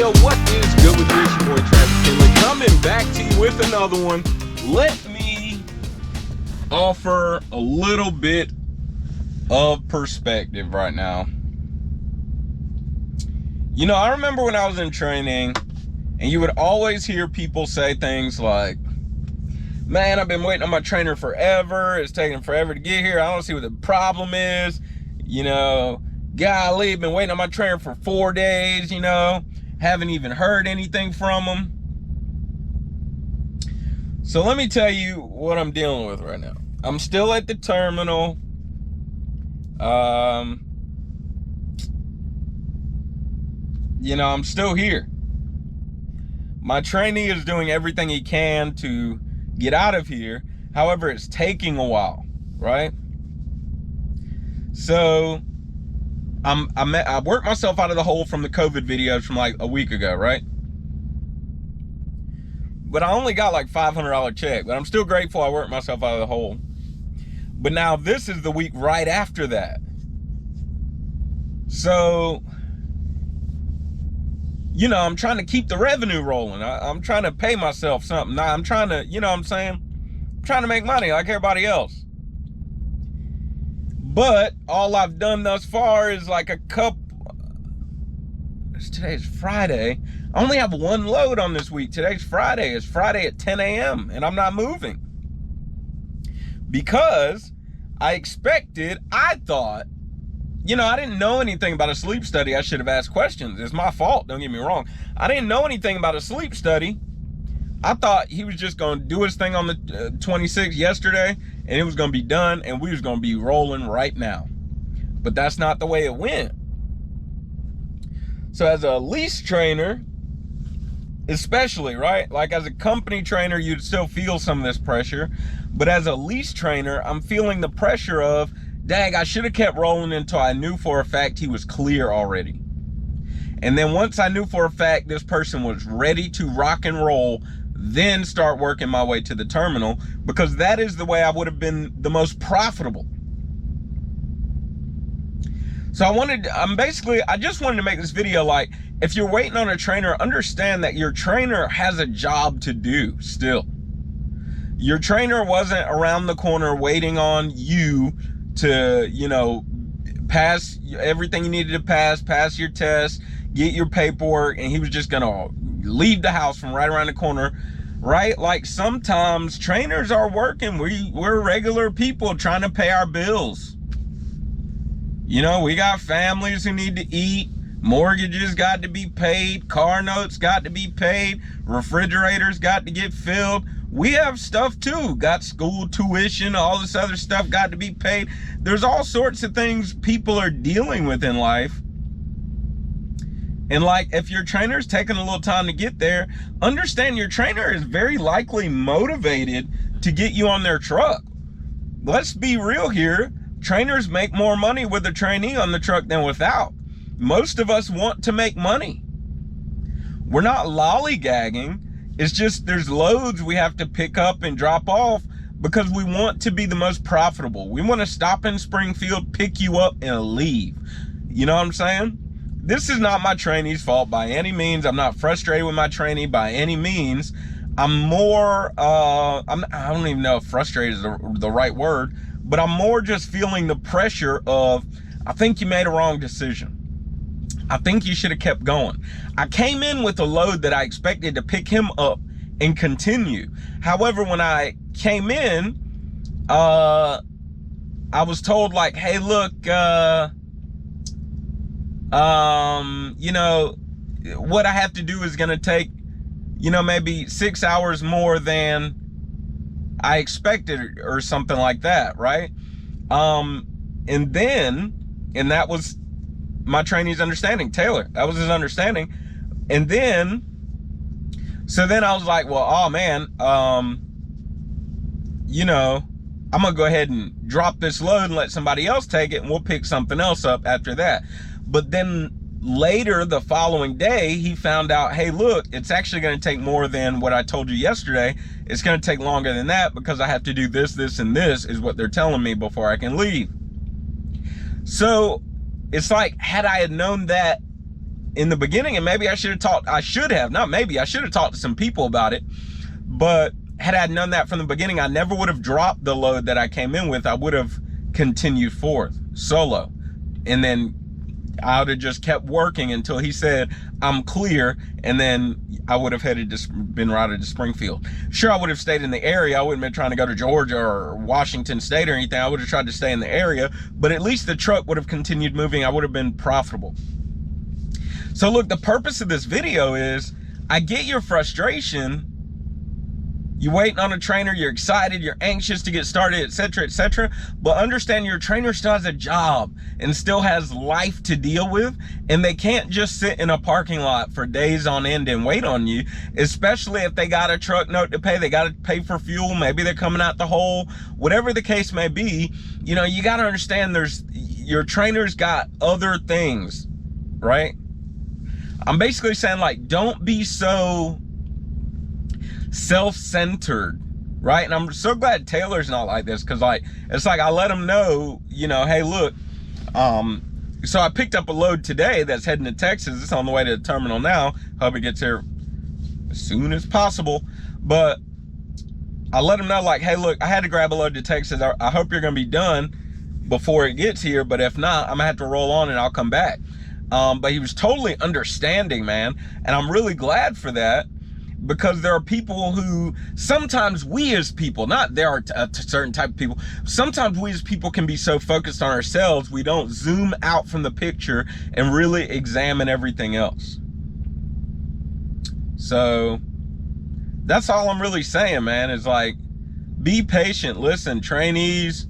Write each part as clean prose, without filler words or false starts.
Yo, what is good with you? It's your boy Travis Kinley coming back to you with another one. Let me offer a little bit of perspective right now. You know, I remember when I was in training and you would always hear people say things like, man, I've been waiting on my trainer forever. It's taking forever to get here. I don't see what the problem is. You know, golly, been waiting on my trainer for 4 days, you know, haven't even heard anything from him. So let me tell you what I'm dealing with right now. I'm still at the terminal. You know, I'm still here. My trainee is doing everything he can to get out of here. However, it's taking a while, right? So I worked myself out of the hole from the COVID videos from like a week ago, right? But I only got like $500 check, but I'm still grateful I worked myself out of the hole. But now this is the week right after that. So, you know, I'm trying to keep the revenue rolling. I'm trying to pay myself something. Now I'm trying to, you know what I'm saying? I'm trying to make money like everybody else. But all I've done thus far is like a couple. Today's Friday. I only have one load on this week. Today's Friday. It's Friday at 10 a.m. and I'm not moving. Because I thought, you know, I didn't know anything about a sleep study. I should have asked questions. It's my fault, don't get me wrong. I didn't know anything about a sleep study. I thought he was just going to do his thing on the 26th yesterday, and it was going to be done, and we was going to be rolling right now. But that's not the way it went. So as a lease trainer, especially, right? Like as a company trainer, you'd still feel some of this pressure. But as a lease trainer, I'm feeling the pressure of, dang, I should have kept rolling until I knew for a fact he was clear already. And then once I knew for a fact this person was ready to rock and roll, then start working my way to the terminal, because that is the way I would have been the most profitable. So I just wanted to make this video like, if you're waiting on a trainer, understand that your trainer has a job to do still. Your trainer wasn't around the corner waiting on you to, you know, pass everything you needed to pass your test, get your paperwork, and he was just gonna leave the house from right around the corner, right? Like sometimes trainers are working. We're regular people trying to pay our bills. You know, we got families who need to eat, mortgages got to be paid, car notes got to be paid, refrigerators got to get filled. We have stuff too, got school tuition, all this other stuff got to be paid. There's all sorts of things people are dealing with in life. And like, if your trainer's taking a little time to get there, understand your trainer is very likely motivated to get you on their truck. Let's be real here. Trainers make more money with a trainee on the truck than without. Most of us want to make money. We're not lollygagging. It's just there's loads we have to pick up and drop off because we want to be the most profitable. We want to stop in Springfield, pick you up, and leave. You know what I'm saying? This is not my trainee's fault by any means. I'm not frustrated with my trainee by any means. I'm more, I don't even know if frustrated is the right word, but I'm more just feeling the pressure of, I think you made a wrong decision. I think you should have kept going. I came in with a load that I expected to pick him up and continue. However, when I came in, I was told like, hey, look, you know, what I have to do is going to take, you know, maybe 6 hours more than I expected or something like that, right? And that was my trainee's understanding, Taylor. That was his understanding. And then, so then I was like, well, oh man, you know, I'm gonna go ahead and drop this load and let somebody else take it, and we'll pick something else up after that. But then later the following day, he found out, hey, look, it's actually gonna take more than what I told you yesterday. It's gonna take longer than that because I have to do this, this, and this is what they're telling me before I can leave. So it's like, had I had known that in the beginning, and maybe I should have talked to some people about it, but had I done that from the beginning, I never would have dropped the load that I came in with. I would have continued forth solo, and then I would have just kept working until he said I'm clear, and then I would have been routed to Springfield. Sure, I would have stayed in the area. I wouldn't have been trying to go to Georgia or Washington State or anything. I would have tried to stay in the area, but at least the truck would have continued moving. I would have been profitable. So look, the purpose of this video is, I get your frustration. You're waiting on a trainer, you're excited, you're anxious to get started, etc., etc. But understand your trainer still has a job and still has life to deal with, and they can't just sit in a parking lot for days on end and wait on you, especially if they got a truck note to pay, they got to pay for fuel, maybe they're coming out the hole, whatever the case may be. You know, you got to understand your trainer's got other things, right? I'm basically saying, like, don't be so self-centered, right? And I'm so glad Taylor's not like this, because like, it's like I let him know, you know, hey, look, so I picked up a load today that's heading to Texas. It's on the way to the terminal now. Hope it gets here as soon as possible. But I let him know, like, hey, look, I had to grab a load to Texas. I hope you're gonna be done before it gets here, but if not, I'm gonna have to roll on and I'll come back. But he was totally understanding, man, and I'm really glad for that. Because there are people who, sometimes we as people, not there are a certain type of people, sometimes we as people can be so focused on ourselves, we don't zoom out from the picture and really examine everything else. So that's all I'm really saying, man, is like, be patient. Listen, trainees,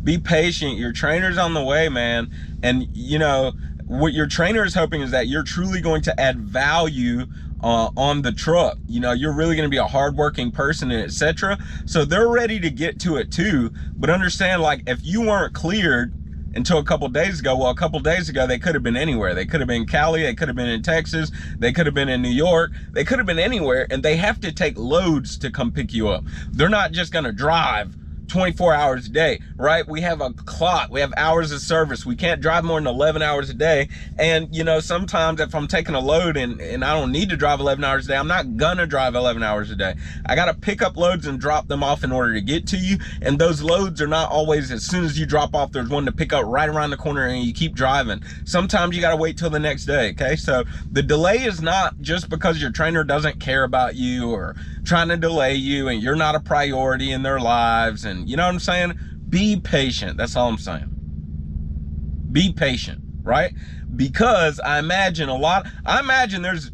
be patient. Your trainer's on the way, man. And you know, what your trainer is hoping is that you're truly going to add value on the truck. You know, you're really going to be a hardworking person, and etc. So they're ready to get to it too. But understand, like, if you weren't cleared until a couple days ago, well, a couple days ago, they could have been anywhere. They could have been in Cali, they could have been in Texas, they could have been in New York, they could have been anywhere, and they have to take loads to come pick you up. They're not just going to drive 24 hours a day, right? We have a clock, we have hours of service. We can't drive more than 11 hours a day. And you know, sometimes if I'm taking a load and I don't need to drive 11 hours a day, I'm not gonna drive 11 hours a day. I gotta pick up loads and drop them off in order to get to you. And those loads are not always, as soon as you drop off, there's one to pick up right around the corner and you keep driving. Sometimes you gotta wait till the next day, okay? So the delay is not just because your trainer doesn't care about you or trying to delay you and you're not a priority in their lives. And you know what I'm saying? Be patient. That's all I'm saying. Be patient, right? Because I imagine there's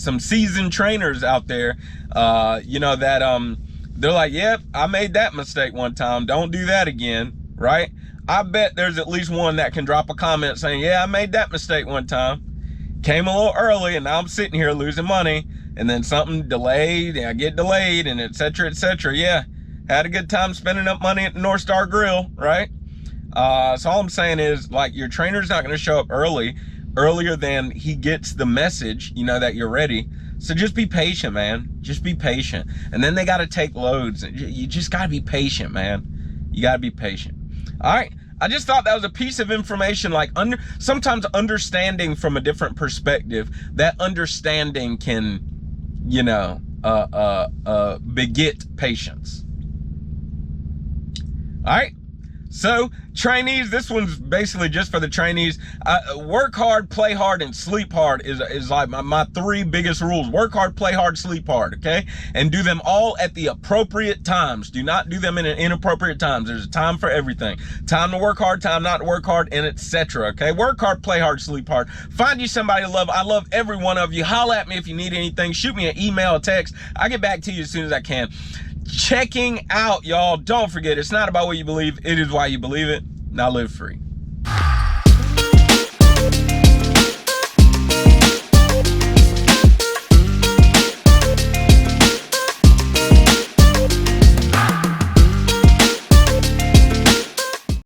some seasoned trainers out there, you know, that they're like, yep, I made that mistake one time, don't do that again, right? I bet there's at least one that can drop a comment saying, yeah, I made that mistake one time, came a little early, and now I'm sitting here losing money, and then something delayed, and I get delayed, and etc., etc. Yeah, had a good time spending up money at the North Star Grill, right? So all I'm saying is, like, your trainer's not going to show up earlier than he gets the message, you know, that you're ready. So just be patient, man. Just be patient. And then they got to take loads. You just got to be patient, man. You got to be patient. All right. I just thought that was a piece of information, like sometimes understanding from a different perspective, that understanding can, you know, beget patience. All right. So trainees, this one's basically just for the trainees. Work hard, play hard, and sleep hard is like my three biggest rules. Work hard, play hard, sleep hard, okay? And do them all at the appropriate times. Do not do them in inappropriate times. There's a time for everything. Time to work hard, time not to work hard, and etc., okay? Work hard, play hard, sleep hard. Find you somebody to love. I love every one of you. Holla at me if you need anything. Shoot me an email, a text. I'll get back to you as soon as I can. Checking out, y'all. Don't forget, it's not about what you believe, it is why you believe it. Now live free.